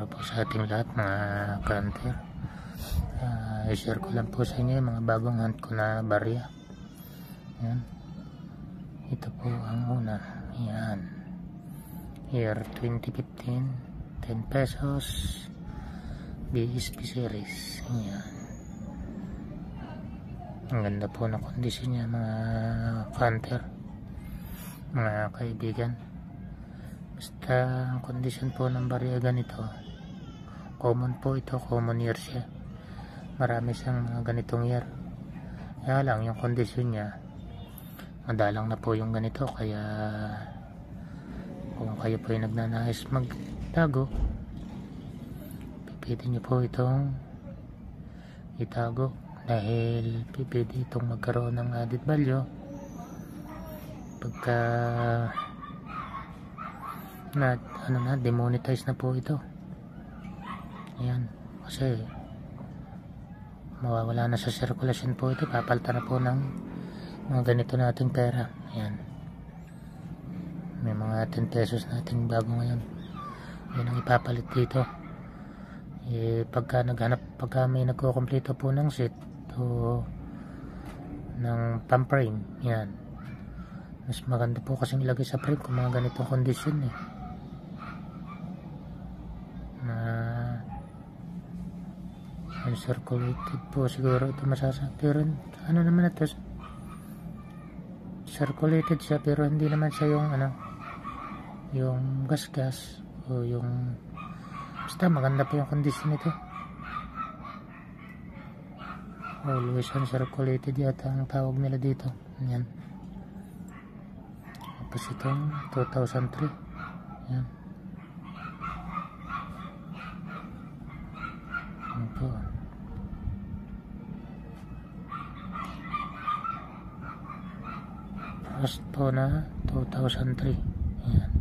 po sa ating lahat mga hunter. I-share ko lang po sa inyo yung mga bagong hunt ko na barya. Yan. Ito po ang una. Yan. Year 2015, 10 pesos. BSP series. Yan. Ang ganda po ng kondisyon niya mga hunter, mga kaibigan. Basta ang kondisyon po ng barya ganito, common po ito, common year siya. Marami siyang mga ganitong year. Kaya lang yung kondisyon niya, madalang na po yung ganito. Kaya kung kayo po ay nagnanais magtago, pipili niyo po itong itago. Dahil pipili itong magkaroon ng added value pagka demonetize na po ito. Ayan, kasi mawawala na sa circulation po ito, papalta na po ng mga ganito nating pera. Ayan, may mga 10 pesos nating bago ngayon, yun ang ipapalit dito. Pagka may nagkukumpleto po ng set o ng pump frame, yan, mas maganda po kasing ilagay sa frame kung mga ganitong kondisyon uncirculated po siguro ito masasabi, pero ano naman ito, circulated siya pero hindi naman siya yung yung gas o yung, basta maganda po yung kondisyon nito. Always uncirculated yata ang tawag nila dito. Yan. Tapos itong 2003. Yan. Ito. First po na 2003. Yan.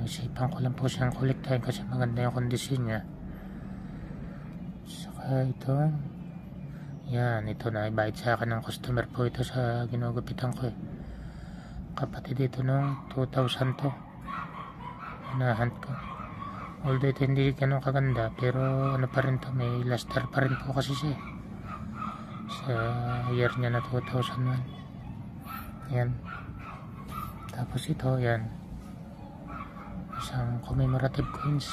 Naisipan ko lang po siyang kolektahin kasi maganda yung kondisyon niya. Saka ito, yan, ito na ibayad sa akin ng customer po ito sa ginugupitan ko kapatid dito nung 2000 to hinahunt ko. Although ito hindi ganun kaganda, pero ano pa rin to, may luster pa rin po kasi siya sa year niya na 2001. Yan. Tapos ito, yan, isang commemorative coins.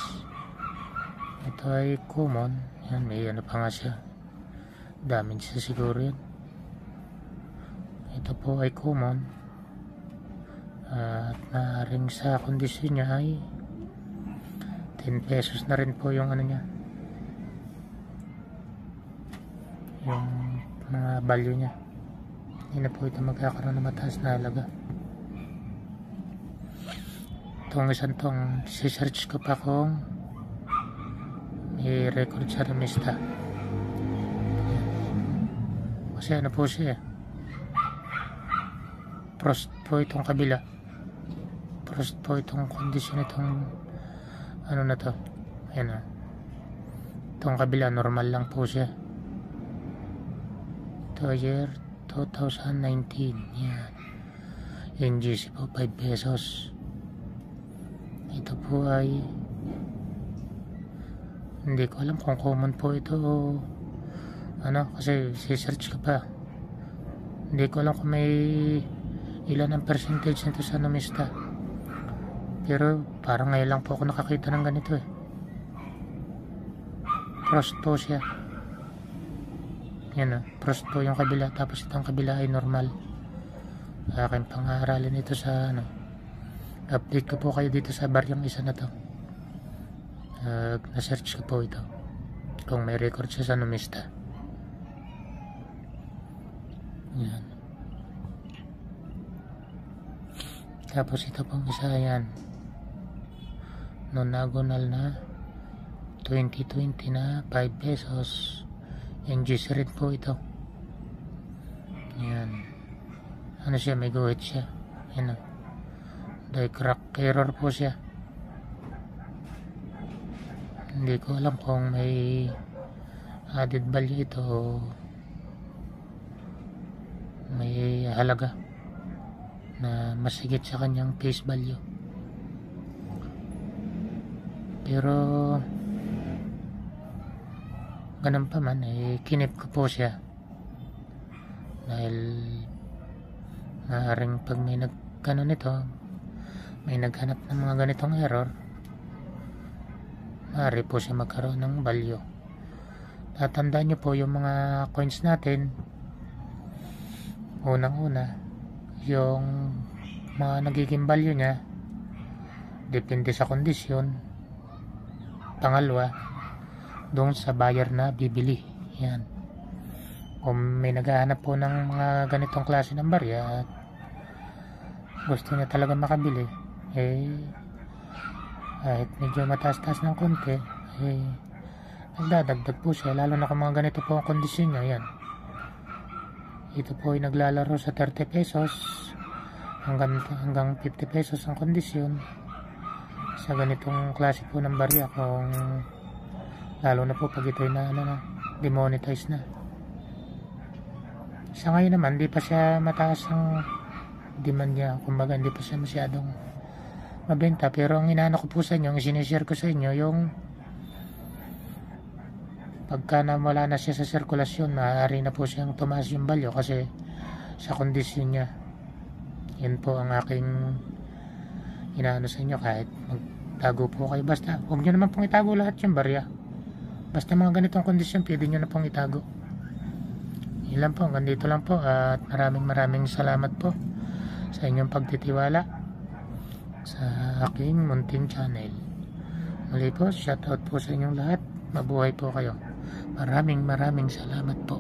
Ito ay common. Yan, may ano pa nga siya, damage siya siguro yan. Ito po ay common at maaaring sa kondisyon niya ay 10 pesos na rin po yung ano niya, yung mga value niya. Hindi na po ito magkakaroon ng mataas na halaga. Itong isang tong si-search ko pa kung may record sa remista. Kasi ano po siya, frost po itong kabila, frost po itong kondisyon itong ano na to. Ayan, itong kabila normal lang po siya. Ito year 2019. Yan, NGC po 5 pesos. Ito po ay hindi ko alam kung common po ito o ano, kasi si-search ko pa. Hindi ko alam kung may ilan ang percentage nito sa numista, pero parang ngayon lang po ako nakakita ng ganito Frost po siya. Yan frost po yung kabila, tapos itong kabila ay normal. Aking pang-aaralin ito sa update ko po kayo dito sa baryang isa na to. Na-search ko po ito kung may record siya sa numista. Yan. Tapos ito pong isa, yan, nonagonal na 2020 na 5 pesos. NGC rin po ito. Yan, ano siya, may guhit siya. Yan dahil crack error po siya. Hindi ko alam kung may added value ito o may halaga na mas higit sa kanyang face value. pero ganun pa man kinip ko po siya dahil maaaring pag may may naghanap ng mga ganitong error, maaari po siya magkaroon ng value. Tatandaan nyo po yung mga coins natin, unang-una yung mga nagiging value nya depende sa kondisyon. Pangalawa, doon sa buyer na bibili. Yan. Kung may naghahanap po ng mga ganitong klase ng barya at gusto niya talaga makabili, kahit medyo mataas-taas ng konti, nagdadagdag po siya, lalo na kung mga ganito po ang kondisyon niya. Yan. Ito po ay naglalaro sa 30 pesos hanggang 50 pesos ang kondisyon sa ganitong klase po ng barya, kung lalo na po pag ito ay demonetize na. Sa ngayon naman, di pa siya mataas ang demand niya, kumbaga hindi pa siya masyadong mabenta, pero ang inaano ko po sa inyo, ang sinishare ko sa inyo, yung pagka wala na siya sa sirkulasyon, maaari na po siyang tumaas yung value kasi sa kondisyon niya. Yan po ang aking inaano sa inyo. Kahit magtago po kayo, basta huwag nyo naman pong itago lahat yung barya, basta mga ganitong kondisyon pwede nyo na pong itago. Yun lang po, hanggang dito lang po, at maraming salamat po sa inyong pagtitiwala sa aking munting channel. Muli po, shoutout po sa inyong lahat. Mabuhay po kayo. Maraming salamat po.